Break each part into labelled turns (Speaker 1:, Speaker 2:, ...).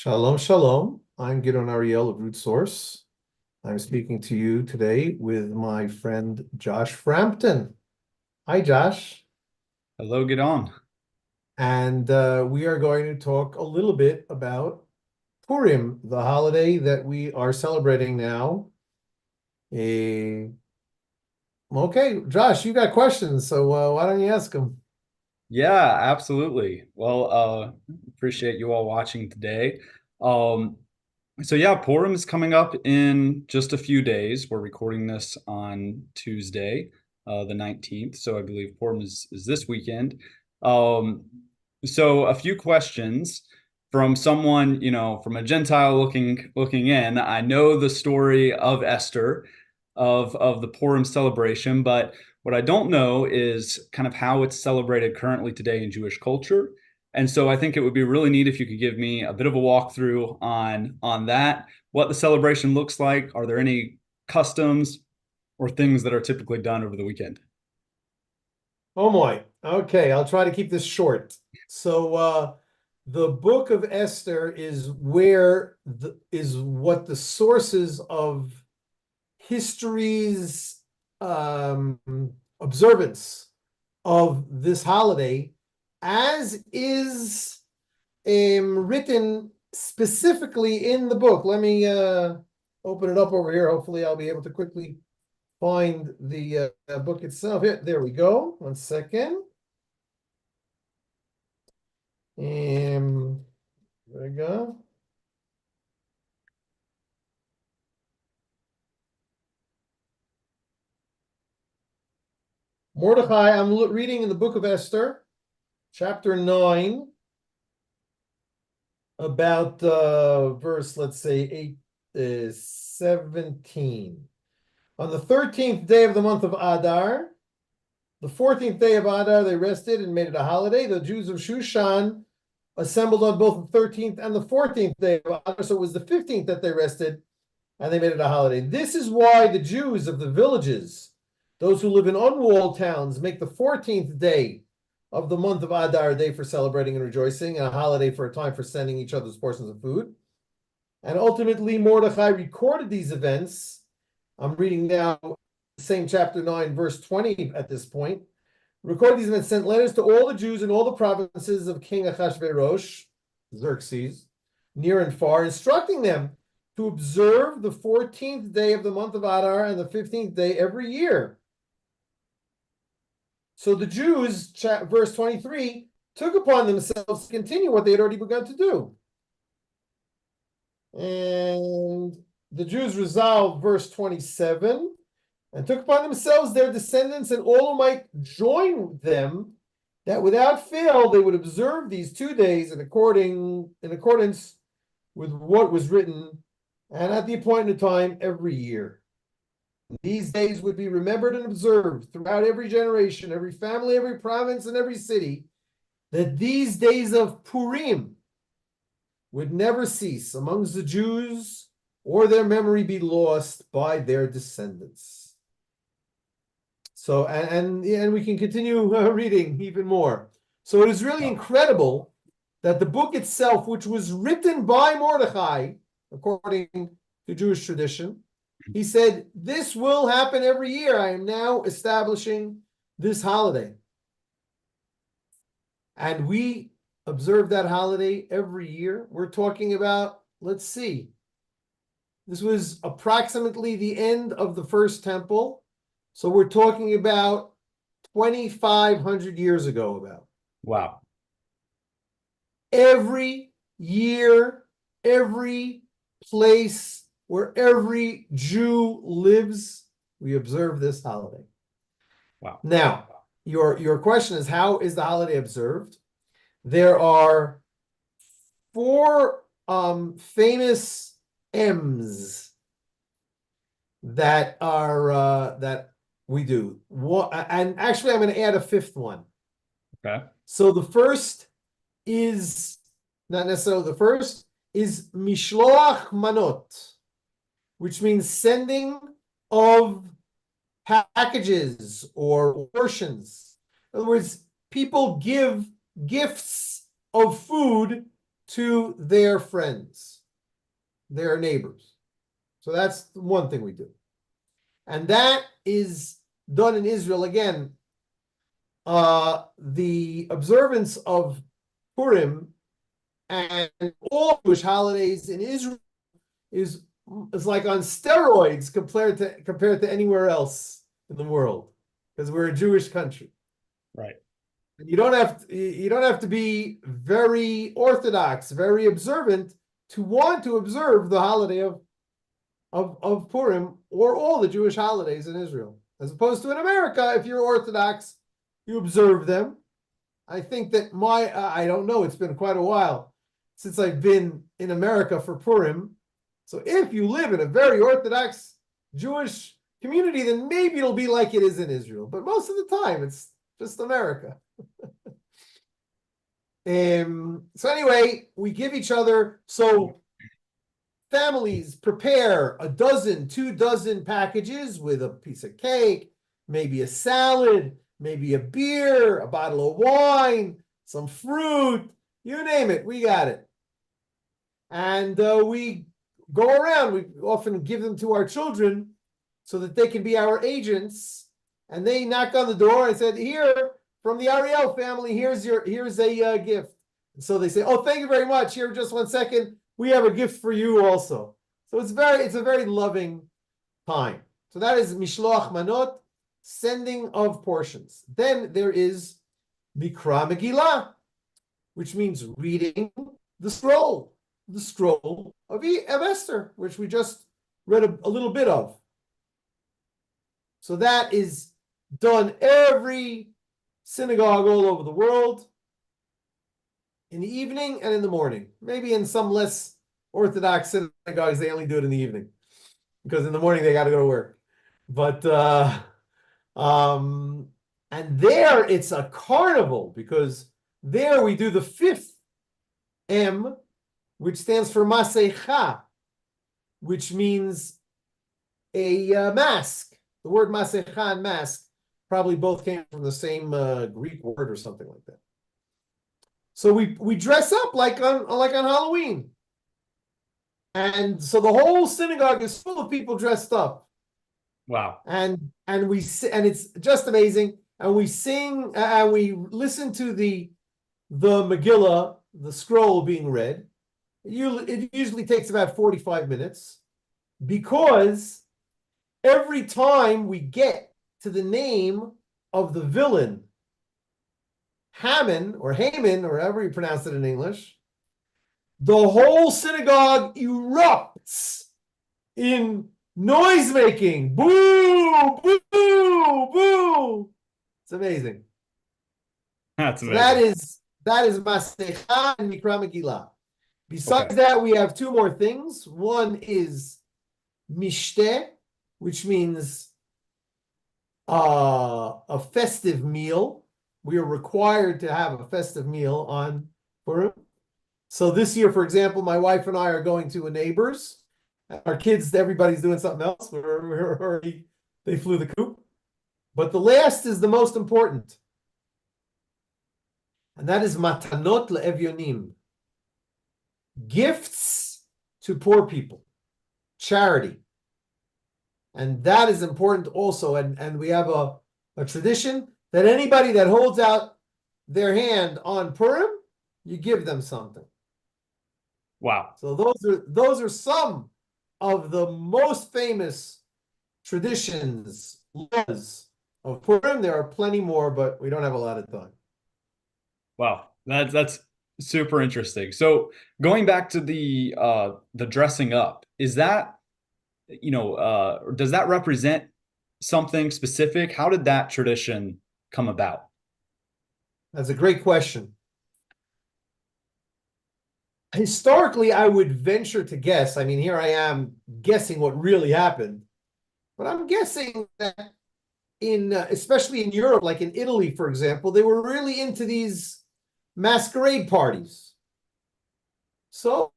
Speaker 1: Shalom, shalom. I'm Gidon Ariel of Root Source. I'm speaking to you today with my friend Josh Frampton. Hi, Josh.
Speaker 2: Hello, Gidon.
Speaker 1: And we are going to talk a little bit about Purim, the holiday that we are celebrating now. Eh, okay, Josh, you got questions, so why don't you ask them?
Speaker 2: Yeah, absolutely. Appreciate you all watching today. Um, so Purim is coming up in just a few days. We're recording this on Tuesday, the 19th. So I believe Purim is this weekend. Um, so a few questions from someone, from a Gentile looking in. I know the story of Esther, of the Purim celebration, but what I don't know is kind of how it's celebrated currently today in Jewish culture. And so I think it would be really neat if you could give me a bit of a walkthrough on that, what the celebration looks like. Are there any customs or things that are typically done over the weekend?
Speaker 1: Oh boy. Okay, I'll try to keep this short. So the book of Esther is what the sources of history's um, observance of this holiday, as is written specifically in the book. Let me open it up over here. Hopefully, I'll be able to quickly find the book itself. Here, there we go. 1 second. There we go. Mordecai, I'm reading in the book of Esther, chapter 9, about verse, let's say, 17. On the 13th day of the month of Adar, the 14th day of Adar, they rested and made it a holiday. The Jews of Shushan assembled on both the 13th and the 14th day of Adar, so it was the 15th that they rested, and they made it a holiday. This is why the Jews of the villages, those who live in unwalled towns, make the 14th day of the month of Adar a day for celebrating and rejoicing, and a holiday for a time for sending each other's portions of food. And ultimately, Mordecai recorded these events. I'm reading now the same chapter 9, verse 20 at this point. Recorded these events, sent letters to all the Jews in all the provinces of King Ahasuerus, Xerxes, near and far, instructing them to observe the 14th day of the month of Adar and the 15th day every year. So the Jews, verse 23, took upon themselves to continue what they had already begun to do. And the Jews resolved, verse 27, and took upon themselves their descendants and all who might join them, that without fail they would observe these 2 days in accordance with what was written, and at the appointed time every year. These days would be remembered and observed throughout every generation, every family, every province, and every city, that these days of Purim would never cease amongst the Jews, or their memory be lost by their descendants. So, and we can continue reading even more. So it is really incredible that the book itself, which was written by Mordecai, according to Jewish tradition, he said, this will happen every year. I am now establishing this holiday. And we observe that holiday every year. We're talking about, let's see, this was approximately the end of the first temple. So we're talking about 2,500 years ago about.
Speaker 2: Wow.
Speaker 1: Every year, every place where every Jew lives, we observe this holiday.
Speaker 2: Wow.
Speaker 1: Now, your question is, how is the holiday observed? There are four famous M's that we do. And actually, I'm going to add a fifth one.
Speaker 2: Okay.
Speaker 1: So the first is not necessarily the first is mishloach manot, which means sending of packages or portions. In other words, people give gifts of food to their friends, their neighbors. So that's one thing we do. And that is done in Israel. Again, the observance of Purim and all Jewish holidays in Israel is like on steroids compared to anywhere else in the world, because we're a Jewish country.
Speaker 2: Right.
Speaker 1: And you don't have to be very orthodox, very observant to want to observe the holiday of Purim or all the Jewish holidays in Israel. As opposed to in America, if you're Orthodox, you observe them. I think that I don't know, it's been quite a while since I've been in America for Purim. So if you live in a very Orthodox Jewish community, then maybe it'll be like it is in Israel. But most of the time, it's just America. So anyway, we give each other, so families prepare 12 2 dozen packages with a piece of cake, maybe a salad, maybe a beer, a bottle of wine, some fruit, you name it, we got it. And we go around, we often give them to our children so that they can be our agents. And they knock on the door. I said, here, from the Ariel family, here's a gift. And so they say, oh, thank you very much. Here, just 1 second. We have a gift for you also. So it's a very loving time. So that is Mishloach Manot, sending of portions. Then there is Mikra Megillah, which means reading the scroll of Esther, which we just read a little bit of. So that is done every synagogue all over the world in the evening and in the morning. Maybe in some less Orthodox synagogues, they only do it in the evening because in the morning they got to go to work. But and there it's a carnival because there we do the fifth M, which stands for Masecha, which means a mask. The word Masecha and mask probably both came from the same Greek word or something like that. So we dress up like on Halloween. And so the whole synagogue is full of people dressed up.
Speaker 2: Wow.
Speaker 1: And it's just amazing. And we sing and we listen to the Megillah, the scroll being read. It usually takes about 45 minutes because every time we get to the name of the villain, Haman, or however you pronounce it in English, the whole synagogue erupts in noise making. Boo, boo, boo. It's amazing.
Speaker 2: That's amazing.
Speaker 1: That is Masecha and Mikra Megillah. Besides that, we have two more things. One is Mishteh, which means a festive meal. We are required to have a festive meal on Purim. So this year, for example, my wife and I are going to a neighbor's. Our kids, everybody's doing something else. They flew the coop. But the last is the most important. And that is Matanot le'evyonim. Gifts to poor people. Charity. And that is important also. And we have a tradition that anybody that holds out their hand on Purim, you give them something.
Speaker 2: Wow.
Speaker 1: So those are some of the most famous traditions, laws of Purim. There are plenty more, but we don't have a lot of time.
Speaker 2: Wow. That's super interesting. So going back to the dressing up, is that, does that represent something specific? How did that tradition come about?
Speaker 1: That's a great question. Historically, I would venture to guess. I mean, here I am guessing what really happened, but I'm guessing that especially in Europe, like in Italy, for example, they were really into these masquerade parties. So,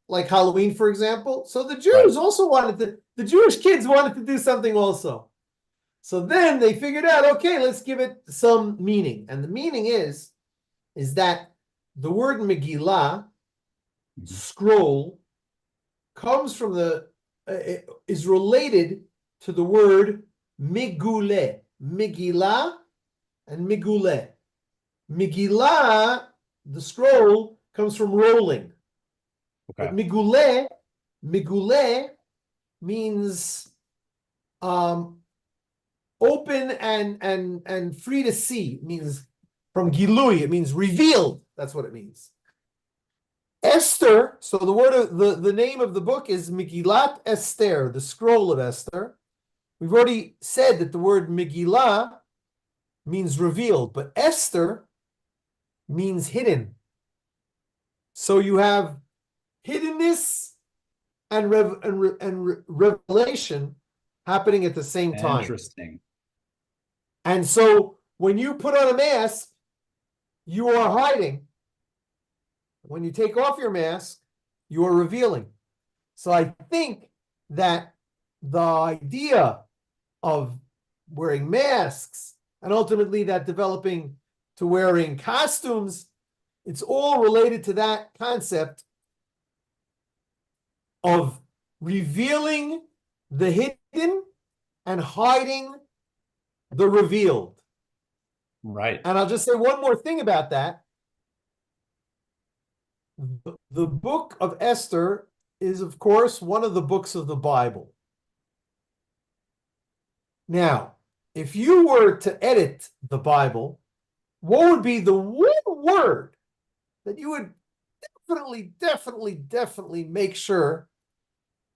Speaker 1: like Halloween, for example. So the Jews also the Jewish kids wanted to do something also. So then they figured out, okay, let's give it some meaning. And the meaning is that the word Megillah,
Speaker 2: Mhm.
Speaker 1: scroll, comes from is related to the word Miguleh. Megillah and Miguleh. Megillah, the scroll, comes from rolling.
Speaker 2: Okay.
Speaker 1: But Miguleh means open and free to see. It means from Gilui, it means revealed. That's what it means. Esther, so the name of the book is Megillat Esther, the scroll of Esther. We've already said that the word Megillah means revealed, but Esther means hidden. So you have hiddenness and revelation happening at the same time.
Speaker 2: Interesting.
Speaker 1: And so when you put on a mask, you are hiding. When you take off your mask, you are revealing. So I think that the idea of wearing masks and ultimately that developing to wearing costumes, it's all related to that concept of revealing the hidden and hiding the revealed.
Speaker 2: Right.
Speaker 1: And I'll just say one more thing about that. The book of Esther is, of course, one of the books of the Bible. Now, if you were to edit the Bible, what would be the one word that you would definitely make sure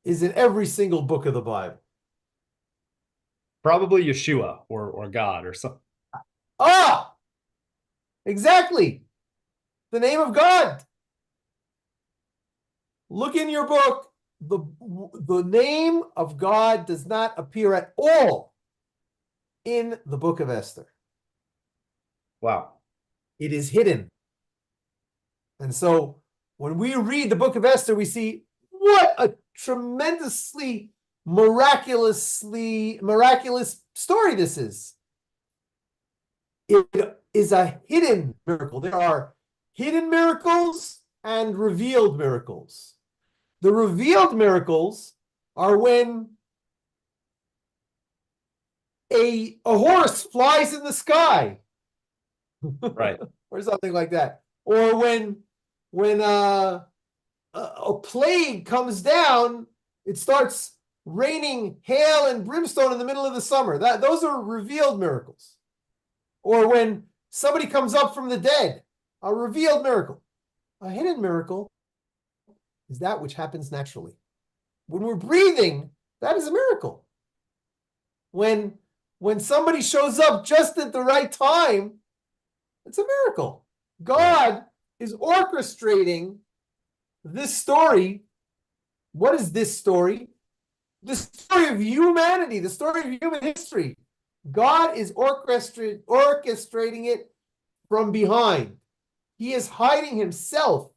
Speaker 1: is in every single book of the Bible?
Speaker 2: Probably Yeshua or God or something.
Speaker 1: Ah, exactly. The name of God. Look in your book. The name of God does not appear at all in the book of Esther.
Speaker 2: Wow.
Speaker 1: It is hidden. And so when we read the book of Esther, we see what a tremendously miraculous story this is. It is a hidden miracle. There are hidden miracles and revealed miracles. The revealed miracles are when a horse flies in the sky.
Speaker 2: Right.
Speaker 1: Or something like that. Or when a plague comes down, it starts raining hail and brimstone in the middle of the summer. Those are revealed miracles. Or when somebody comes up from the dead, a revealed miracle. A hidden miracle is that which happens naturally. When we're breathing, that is a miracle. When somebody shows up just at the right time, it's a miracle. God is orchestrating this story. What is this story? The story of humanity, the story of human history. God is orchestrating it from behind. He is hiding himself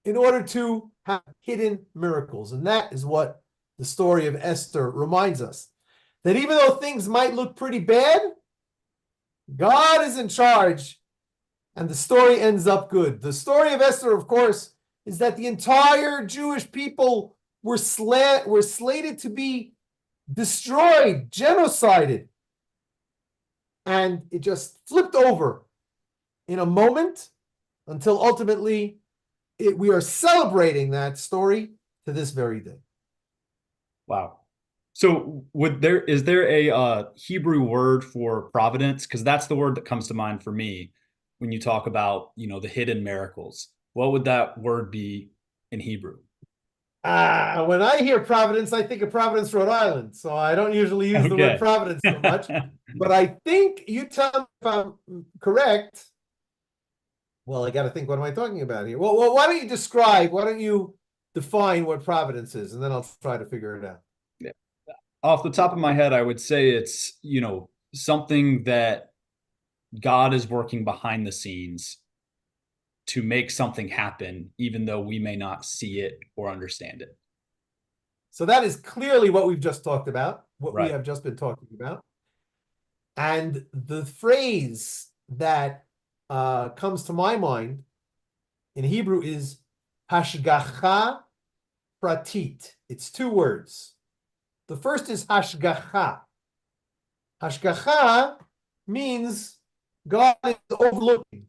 Speaker 1: in order to have hidden miracles. And that is what the story of Esther reminds us. That even though things might look pretty bad, God is in charge and the story ends up good. The story of Esther, of course, is that the entire Jewish people were slated to be destroyed, genocided. And it just flipped over in a moment until ultimately we are celebrating that story to this very day.
Speaker 2: Wow. So is there a Hebrew word for providence? Because that's the word that comes to mind for me when you talk about, the hidden miracles. What would that word be in Hebrew?
Speaker 1: When I hear Providence, I think of Providence, Rhode Island. So I don't usually use the word Providence so much. But I think, you tell me if I'm correct. Well, I got to think, what am I talking about here? Well, why don't you define what Providence is, and then I'll try to figure it out.
Speaker 2: Yeah. Off the top of my head, I would say it's, something that God is working behind the scenes to make something happen, even though we may not see it or understand it.
Speaker 1: So that is clearly what we've just talked about, what
Speaker 2: Right.
Speaker 1: we have just been talking about. And the phrase that comes to my mind in Hebrew is hashgacha pratit. It's two words. The first is hashgacha. Hashgacha means God is overlooking.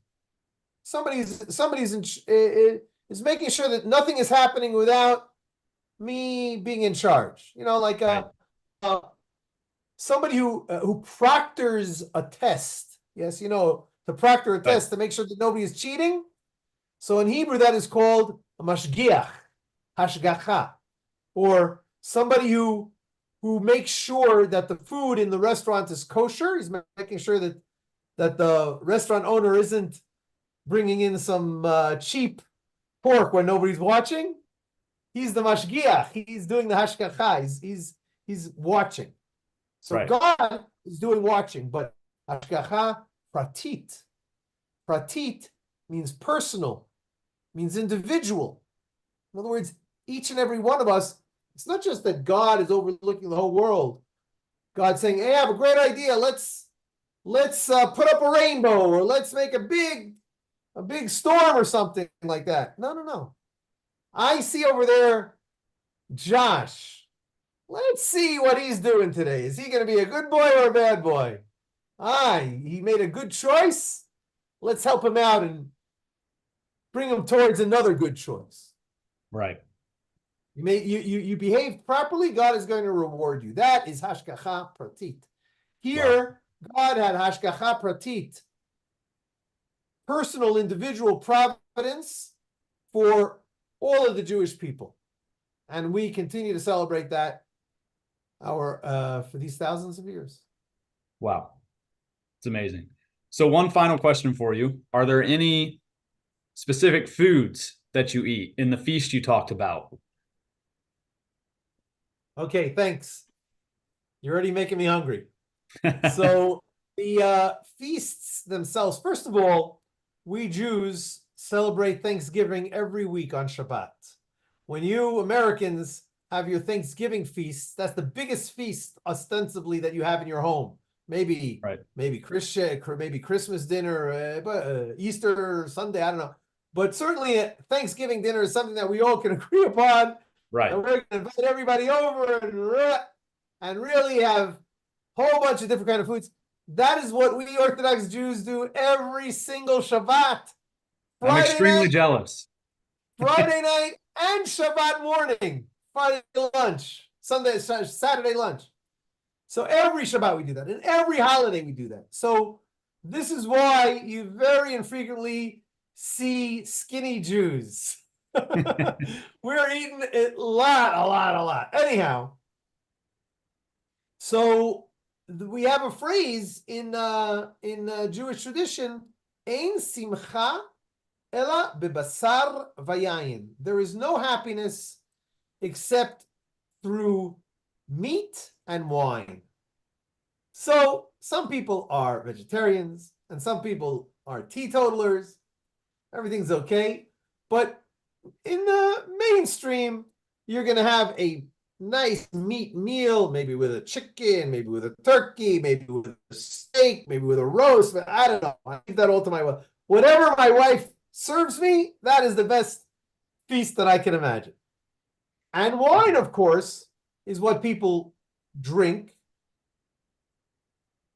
Speaker 1: Somebody's is making sure that nothing is happening without me being in charge. Like somebody who proctors a test. Yes, to proctor a test to make sure that nobody is cheating. So in Hebrew, that is called a mashgiach, hashgacha, or somebody who makes sure that the food in the restaurant is kosher. He's making sure that the restaurant owner isn't bringing in some cheap pork when nobody's watching. He's the mashgiach. He's doing the hashgacha. He's watching. So God is doing watching, but hashgacha pratit. Pratit means personal, means individual. In other words, each and every one of us, it's not just that God is overlooking the whole world. God's saying, hey, I have a great idea. Let's put up a rainbow, or let's make a big storm or something like that. No. I see over there Josh. Let's see what he's doing today. Is he going to be a good boy or a bad boy? He made a good choice. Let's help him out and bring him towards another good choice.
Speaker 2: Right.
Speaker 1: You behaved properly, God is going to reward you. That is hashgacha pratit. Here, God had hashgacha pratit, personal, individual providence for all of the Jewish people. And we continue to celebrate that for these thousands of years.
Speaker 2: Wow. It's amazing. So one final question for you. Are there any specific foods that you eat in the feast you talked about?
Speaker 1: Okay, thanks. You're already making me hungry. So the feasts themselves, first of all, we Jews celebrate Thanksgiving every week on Shabbat. When you Americans have your Thanksgiving feasts, that's the biggest feast ostensibly that you have in your home. Maybe Christmas dinner, Easter Sunday, I don't know. But certainly Thanksgiving dinner is something that we all can agree upon.
Speaker 2: Right.
Speaker 1: And we're going to invite everybody over and really have a whole bunch of different kind of foods. That is what we Orthodox Jews do every single Shabbat.
Speaker 2: I'm extremely jealous.
Speaker 1: Friday night and Shabbat morning. Friday lunch. Saturday lunch. So every Shabbat we do that. And every holiday we do that. So this is why you very infrequently see skinny Jews. We're eating a lot. Anyhow, so we have a phrase in Jewish tradition, Ein simcha ela bebasar vayayin. There is no happiness except through meat and wine. So some people are vegetarians and some people are teetotalers. Everything's okay. But in the mainstream, you're going to have a nice meat meal, maybe with a chicken, maybe with a turkey, maybe with a steak, maybe with a roast. But I don't know. I leave that all to my wife. Whatever my wife serves me, that is the best feast that I can imagine. And wine, of course, is what people drink,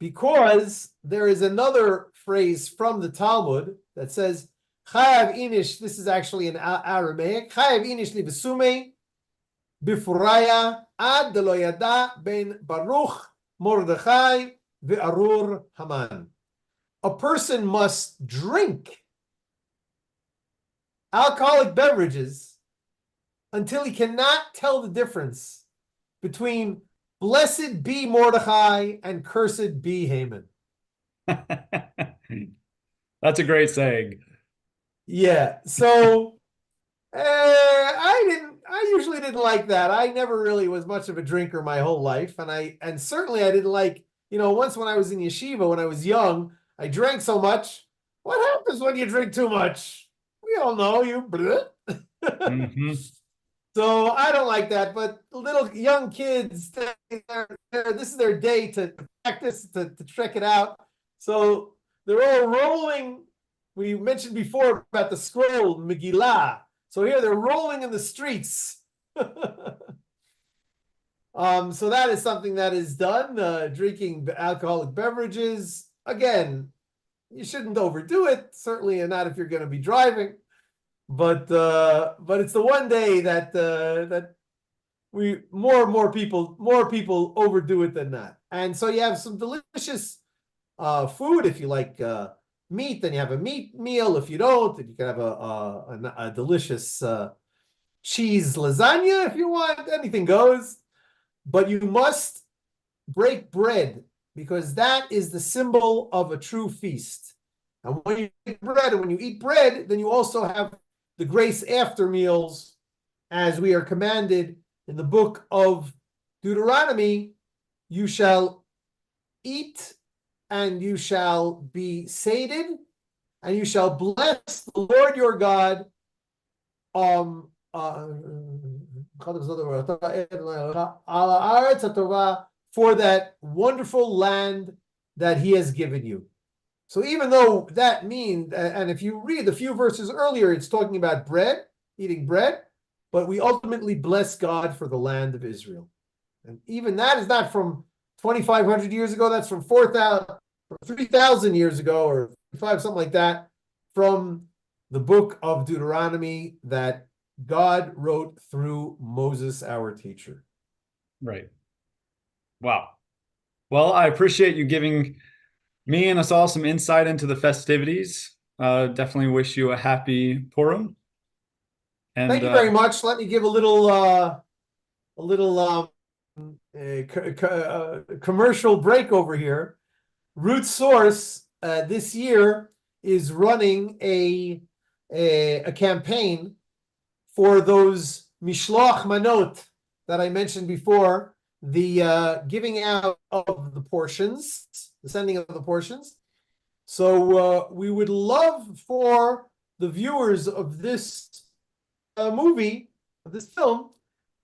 Speaker 1: because there is another phrase from the Talmud that says, Chayav inish, this is actually in Aramaic, Chayav inish li besume bifuraya ad delo yada ben Baruch Mordechai ve'arur Haman. A person must drink alcoholic beverages until he cannot tell the difference between blessed be Mordechai and cursed be Haman.
Speaker 2: That's a great saying.
Speaker 1: Yeah. So I usually didn't like that. I never really was much of a drinker my whole life. And certainly I didn't like, once when I was in yeshiva, when I was young, I drank so much. What happens when you drink too much? We all know you. Mm-hmm. So I don't like that, but little young kids, this is their day to practice, to check it out. So they're all rolling we mentioned before about the scroll Megillah. So here they're rolling in the streets. So that is something that is done. Drinking alcoholic beverages. Again, you shouldn't overdo it. Certainly not if you're going to be driving. But it's the one day that that more and more people overdo it than not. And so you have some delicious food. If you like meat, then you have a meat meal. If you don't, then you can have a delicious cheese lasagna if you want. Anything goes. But you must break bread because that is the symbol of a true feast. And when you eat bread, and when you eat bread, then you also have the grace after meals, as we are commanded in the book of Deuteronomy. You shall eat and you shall be sated and you shall bless the Lord your God for that wonderful land that he has given you. So even though that means, and if you read the few verses earlier, it's talking about bread, eating bread, but we ultimately bless God for the land of Israel. And even that is not from 2,500 years ago, that's from 3,000 years ago, or 5, something like that, from the book of Deuteronomy that God wrote through Moses, our teacher.
Speaker 2: Right. Wow. Well, I appreciate you giving me and us all some insight into the festivities. Definitely wish you a happy Purim. And
Speaker 1: thank you very much. Let me give a little commercial break over here. Root Source this year is running a campaign for those mishloach manot that I mentioned before, the giving out of the portions, the sending of the portions. So we would love for the viewers of this movie, of this film,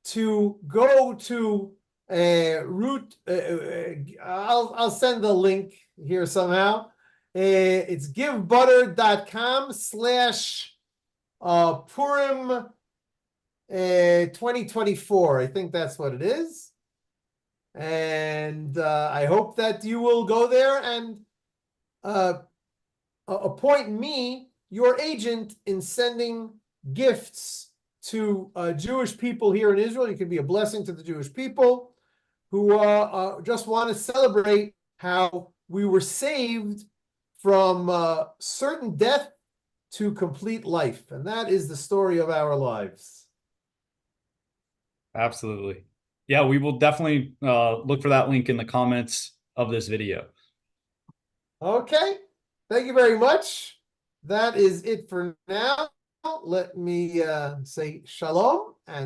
Speaker 1: to go to Root. I'll send the link here somehow. It's givebutter.com/Purim 2024. I think that's what it is. And I hope that you will go there and appoint me your agent in sending gifts to Jewish people here in Israel. You can be a blessing to the Jewish people who just want to celebrate how we were saved from certain death to complete life. And that is the story of our lives.
Speaker 2: absolutely. Yeah, we will definitely look for that link in the comments of this video.
Speaker 1: Okay. Thank you very much. That is it for now. Let me say shalom and